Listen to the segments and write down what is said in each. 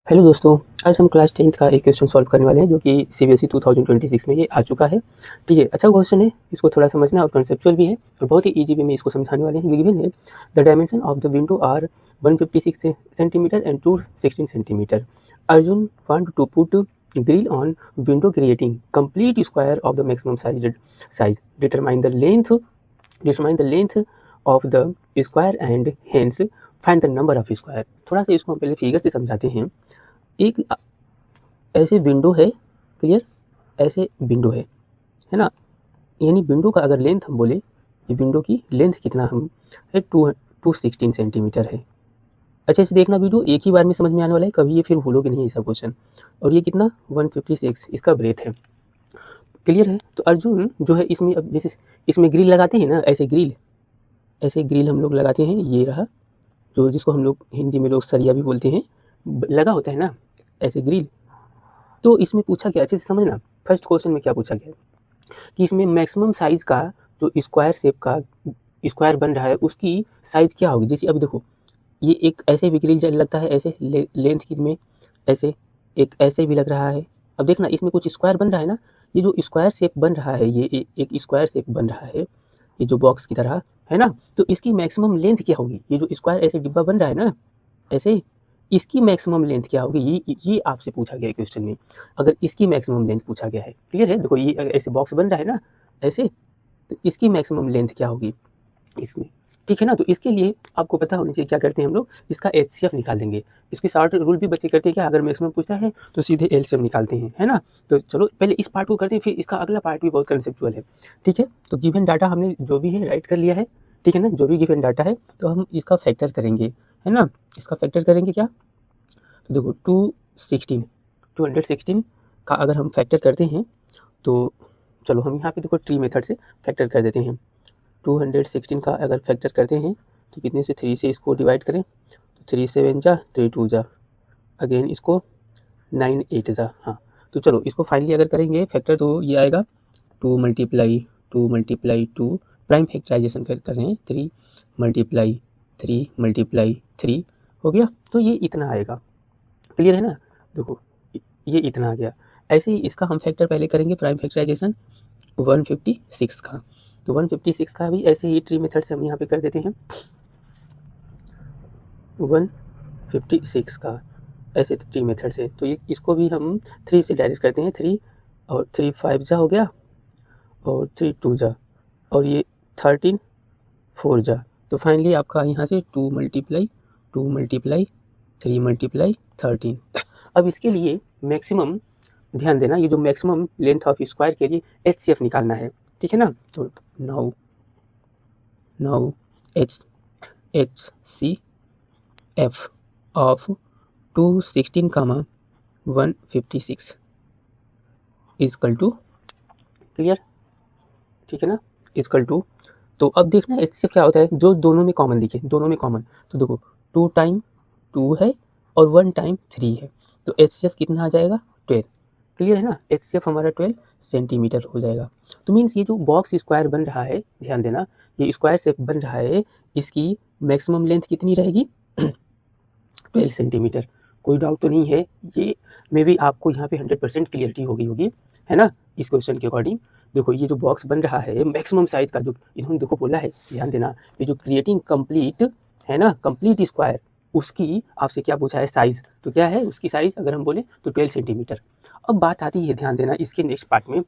Hello दोस्तों, आज हम क्लास 10th का एक क्वेश्चन सॉल्व करने वाले हैं जो कि सीबीएसई 2026 में ये आ चुका है। ठीक है, अच्छा क्वेश्चन है, इसको थोड़ा समझना और कंसेप्चुअल भी है और बहुत ही इजी वे में इसको समझाने वाले हैं। गिवन है the dimension of the window are 156 centimetre and 216 centimetre. Arjun want to put grill on window creating complete square of the maximum size determine the length of the square and hence find the number of square. थोड़ा सा इसको हम पहले figure से समझाते हैं। एक ऐसे विंडो है, क्लियर, ऐसे विंडो है ना। यानी विंडो का अगर लेंथ हम बोले, ये विंडो की लेंथ कितना हम है 216 सेंटीमीटर है। अच्छे से देखना, वीडियो एक ही बार में समझ में आने वाला है, कभी ये फिर भूलोगे नहीं ये सब क्वेश्चन। और ये कितना 156 इसका ब्रेथ है, क्लियर है। तो अर्जुन जो है इसमें, अब जैसे इसमें ग्रिल लगाते हैं ना, ऐसे ग्रिल हम लोग लगाते हैं। ये रहा जो जिसको हम लोग हिंदी में लोग सरिया भी बोलते हैं, लगा होता है ना ऐसे ग्रिल। तो इसमें पूछा गया, अच्छे से समझना, फर्स्ट क्वेश्चन में क्या पूछा गया कि इसमें मैक्सिमम साइज का जो स्क्वायर शेप का स्क्वायर बन रहा है उसकी साइज क्या होगी। जैसे अभी देखो, ये एक ऐसे भी ग्रिल लगता है, ऐसे लेंथ की में ऐसे, एक ऐसे भी लग रहा है। अब देखना इसमें कुछ स्क्वायर बन रहा है ना, ये जो स्क्वायर शेप बन रहा है, ये एक स्क्वायर शेप बन रहा है, ये जो बॉक्स की तरह है ना। तो इसकी मैक्सिमम लेंथ क्या होगी, ये जो स्क्वायर ऐसे डिब्बा बन रहा है ना ऐसे, इसकी मैक्सिमम लेंथ क्या होगी, ये आपसे पूछा गया है क्वेश्चन में। अगर इसकी मैक्सिमम लेंथ पूछा गया है, क्लियर है। देखो ये ऐसे बॉक्स बन रहा है ना ऐसे, तो इसकी मैक्सिमम लेंथ क्या होगी इसमें, ठीक है ना। तो इसके लिए आपको पता होना चाहिए क्या करते हैं हम लोग, इसका एचसीएफ निकाल देंगे। इसके शॉर्ट रूल भी बच्चे करते हैं क्या, अगर मैक्सिमम पूछता है तो सीधे एलसीएम निकालते हैं, है ना। तो चलो पहले इस पार्ट को करते हैं, फिर इसका अगला पार्ट भी बहुत कंसेप्चुअल है, ठीक है। तो गिवन डाटा हमने जो भी है राइट कर लिया है, ठीक है ना। जो भी गिवन डाटा है तो हम इसका फैक्टर करेंगे, है ना। इसका फैक्टर करेंगे क्या, तो देखो 216 का अगर हम फैक्टर करते हैं तो चलो हम यहाँ पे देखो ट्री मेथड से फैक्टर कर देते हैं। 216 का अगर फैक्टर करते हैं तो कितने से, 3 से इसको डिवाइड करें तो 3 7 जा, 3 2 जा, अगेन इसको 9 8 जा। हाँ, तो चलो इसको फाइनली अगर करेंगे फैक्टर तो ये आएगा 2 मल्टीप्लाई 2 प्राइम फैक्टराइजेशन कर रहे हैं, 3 मल्टीप्लाई 3 हो गया। तो ये इतना आएगा, क्लियर है ना। देखो ये इतना आ गया। ऐसे ही इसका हम फैक्टर पहले करेंगे प्राइम फैक्टराइजेशन 156 का, तो 156 का भी ऐसे ही ट्री मेथड से हम यहाँ पे कर देते हैं 156 का ऐसे ट्री मेथड से। तो ये इसको भी हम 3 से डायरेक्ट करते हैं, 3 और 3 5 जा हो गया और 3 2 जा, और ये 13 4 जा। तो फाइनली आपका यहाँ से 2 मल्टीप्लाई 3 मल्टीप्लाई 13। अब इसके लिए मैक्सिमम ध्यान देना, ये जो मैक्सिमम लेंथ ऑफ स्क्वायर के लिए एचसीएफ निकालना है, ठीक है ना। तो now HCF of 216, 156 is equal to, clear, ठीक है ना, इजकल टू। तो अब देखना एचसीएफ क्या होता है, जो दोनों में कॉमन दिखे, दोनों में कॉमन। तो देखो 2 टाइम 2 है और 1 टाइम 3 है, तो एचसीएफ कितना आ जाएगा 12, क्लियर है ना। एचसीएफ हमारा 12 सेंटीमीटर हो जाएगा। तो मीन्स ये जो बॉक्स स्क्वायर बन रहा है, ध्यान देना, ये स्क्वायर शेप बन रहा है, इसकी मैक्सिमम लेंथ कितनी रहेगी 12 सेंटीमीटर। कोई डाउट तो नहीं है, ये मे भी आपको यहाँ पे 100% क्लियरिटी होगी, है ना, इस क्वेश्चन के अकॉर्डिंग। देखो ये जो बॉक्स बन रहा है मैक्सिमम साइज का, जो इन्होंने देखो बोला है, ध्यान देना, ये जो क्रिएटिंग कंप्लीट है ना, कंप्लीट स्क्वायर, उसकी आपसे क्या पूछा है साइज, तो क्या है उसकी साइज अगर हम बोले तो 12 सेंटीमीटर। अब बात आती है, ध्यान देना, इसके नेक्स्ट पार्ट में,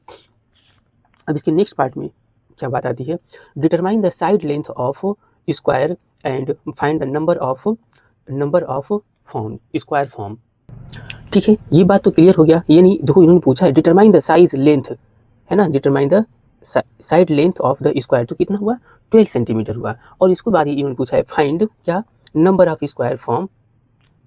अब इसके नेक्स्ट पार्ट में क्या बात आती है, determine the side length of square and find the number of form square form. ठीक है, ये बात तो क्लियर हो गया। ये नहीं, देखो इन्होंने पूछा है डिटरमाइन द साइज लेंथ, है ना, determine the side length of the square, तो कितना हुआ 12 सेंटीमीटर हुआ। और इसको बाद ही इन्होंने पूछा है फाइंड क्या, नंबर ऑफ स्क्वायर फॉर्म,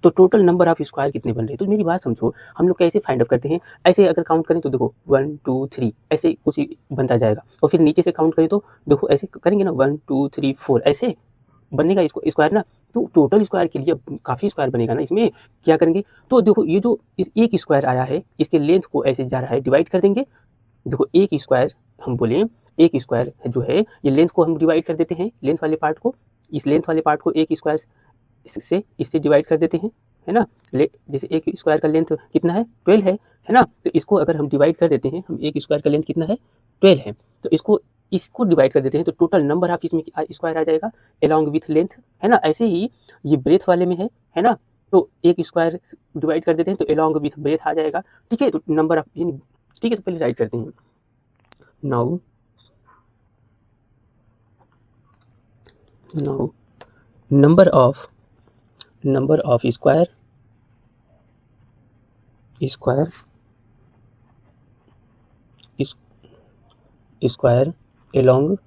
तो टोटल नंबर ऑफ स्क्वायर कितने बन रहे हैं। तो मेरी बात समझो, हम लोग कैसे फाइंड आउट करते हैं, ऐसे अगर काउंट करें तो देखो 1 2 3 ऐसे कुछ बनता जाएगा, और फिर नीचे से काउंट करें तो देखो ऐसे करेंगे ना 1 2 3 4 ऐसे बनेगा इसको स्क्वायर ना। तो टोटल स्क्वायर के लिए काफ़ी स्क्वायर बनेगा ना, इसमें क्या करेंगे, तो देखो ये जो इस एक स्क्वायर आया है, इसके लेंथ को ऐसे जा रहा है, डिवाइड कर देंगे। देखो एक स्क्वायर हम बोले, एक स्क्वायर जो है ये लेंथ को हम डिवाइड कर देते हैं, लेंथ वाले पार्ट को, इस लेंथ वाले पार्ट को एक स्क्वायर से इससे डिवाइड कर देते हैं, है ना, जैसे एक स्क्वायर का लेंथ कितना है 12 है ना, तो इसको अगर हम डिवाइड कर देते हैं, हम एक स्क्वायर का लेंथ कितना है 12 है, तो इसको डिवाइड कर देते हैं तो टोटल नंबर ऑफ इसमें स्क्वायर आ जाएगा एलॉन्ग विथ लेंथ, है ना। ऐसे ही ये ब्रेथ वाले में है ना, तो एक स्क्वायर डिवाइड कर देते हैं तो एलॉन्ग विथ ब्रेथ आ जाएगा, ठीक है। तो नंबर ऑफ, ठीक है, तो पहले राइट करते हैं। Now number of square along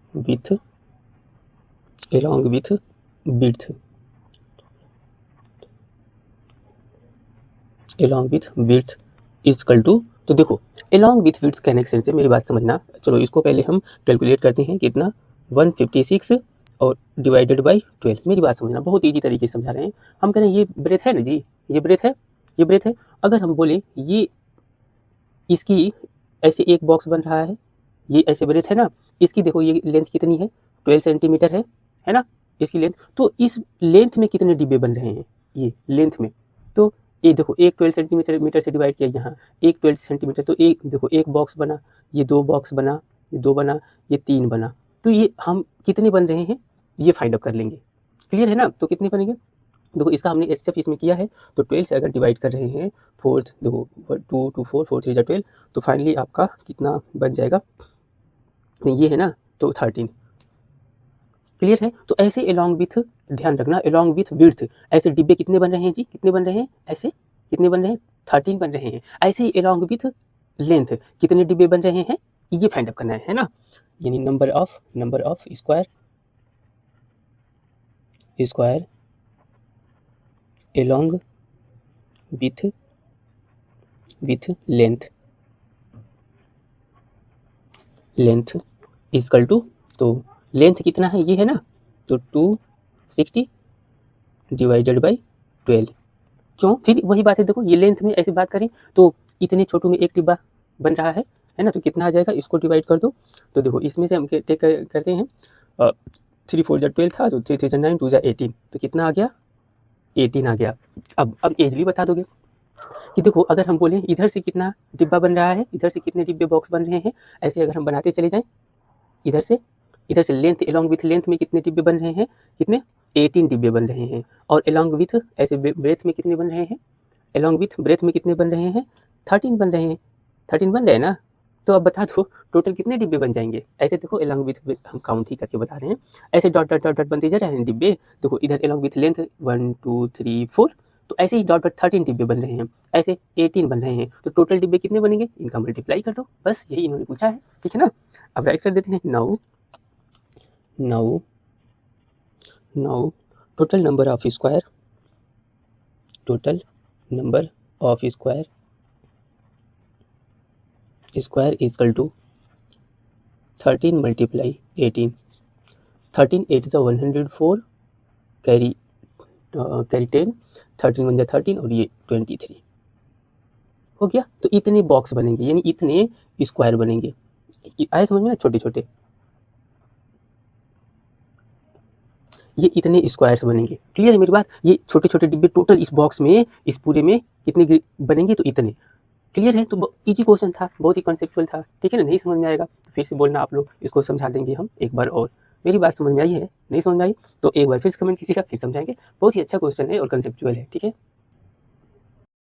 with width is equal to, तो देखो along with width कहने के सेंस से मेरी बात समझना, चलो इसको पहले हम कैलकुलेट करते हैं कितना 156 और डिवाइडेड बाई 12। मेरी बात समझना, बहुत ईजी तरीके से समझा रहे हैं। हम कह रहे हैं ये ब्रेथ है ना जी, ये ब्रेथ है। अगर हम बोले ये इसकी ऐसे एक बॉक्स बन रहा है, ये ऐसे ब्रेथ है ना, इसकी देखो ये लेंथ कितनी है 12 सेंटीमीटर है ना इसकी लेंथ। तो इस लेंथ में कितने डिब्बे बन रहे हैं ये लेंथ में, तो ये देखो एक 12 सेंटीमीटर से डिवाइड किया, यहाँ एक 12 सेंटीमीटर, तो एक देखो एक बॉक्स बना, ये 2 बॉक्स बना, ये 2 बना, ये 3 बना, तो ये हम कितने बन रहे हैं ये फाइंड आउट कर लेंगे। क्लियर है ना, तो कितने बनेंगे देखो, इसका हमने एचसीएफ इसमें किया है, तो 12 से अगर डिवाइड कर रहे हैं 4, देखो 2 2 4 4 3 जा 12, तो फाइनली आपका कितना बन जाएगा, ये है ना, तो 13। क्लियर है। तो ऐसे एलॉन्ग विथ, ध्यान रखना एलॉन्ग विथ विड्थ, ऐसे डिब्बे कितने बन रहे हैं जी, कितने बन रहे हैं, ऐसे कितने बन रहे हैं 13 बन रहे हैं। ऐसे ही एलॉन्ग विथ लेंथ कितने डिब्बे बन रहे हैं ये फाइंड आउट करना है ना, यानी number of square along with length equal to, तो लेंथ कितना है ये है ना, तो 260 डिवाइडेड बाई 12। क्यों, फिर वही बात है, देखो ये लेंथ में ऐसे बात करें तो इतने छोटों में एक डिब्बा बन रहा है ना, तो कितना आ जाएगा, इसको डिवाइड कर दो, तो देखो इसमें से हम टेक करते हैं 3 4 जा 12 था, तो 3 3 जा 9, 2 जा 18, तो कितना आ गया 18 आ गया। अब एजली बता दोगे कि देखो अगर हम बोलें इधर से कितना डिब्बा बन रहा है, इधर से कितने डिब्बे बॉक्स बन रहे हैं, ऐसे अगर हम बनाते चले जाएं, इधर से लेंथ एलॉन्ग विथ लेंथ में कितने डिब्बे बन रहे हैं, कितने 18 डिब्बे बन रहे हैं, और एलॉन्ग विथ ऐसे ब्रेथ में कितने बन रहे हैं, एलॉन्ग विथ ब्रेथ में कितने बन रहे हैं 13 बन रहे हैं, 13 बन रहे हैं ना। तो अब बता दो टोटल कितने डिब्बे बन जाएंगे। ऐसे देखो एलॉन्ग विथ हम काउंट ही करके बता रहे हैं, ऐसे डॉट डॉट डॉट डॉट बनते जा रहे हैं डिब्बे। देखो इधर एलॉन्ग विथ लेंथ 1 2 3 4, तो ऐसे ही डॉट डॉट 13 डिब्बे बन रहे हैं, ऐसे 18 बन रहे हैं, तो टोटल डिब्बे कितने बनेंगे, इनका मल्टीप्लाई कर दो, बस यही इन्होंने पूछा है, ठीक है ना। अब राइट कर देते हैं। Now total number of square equal to 13 multiply 18, 13 8 जा 104, कैरी 10, 13 1 जा 13, और ये 23 हो गया। तो इतने बॉक्स बनेंगे, यानी इतने स्क्वायर बनेंगे, आए समझ में ना, छोटे छोटे ये इतने स्क्वायर्स बनेंगे। क्लियर है मेरी बात, ये छोटे छोटे डिब्बे टोटल इस बॉक्स में, इस पूरे में कितने बनेंगे, तो इतने। क्लियर है, तो इजी क्वेश्चन था, बहुत ही कॉन्सेप्चुअल था, ठीक है ना। नहीं समझ में आएगा तो फिर से बोलना, आप लोग इसको समझा देंगे हम एक बार और। मेरी बात समझ में आई है, नहीं समझ में आई तो एक बार फिर से कमेंट कीजिएगा, फिर समझाएंगे। बहुत ही अच्छा क्वेश्चन है और कॉन्सेप्चुअल है, ठीक है।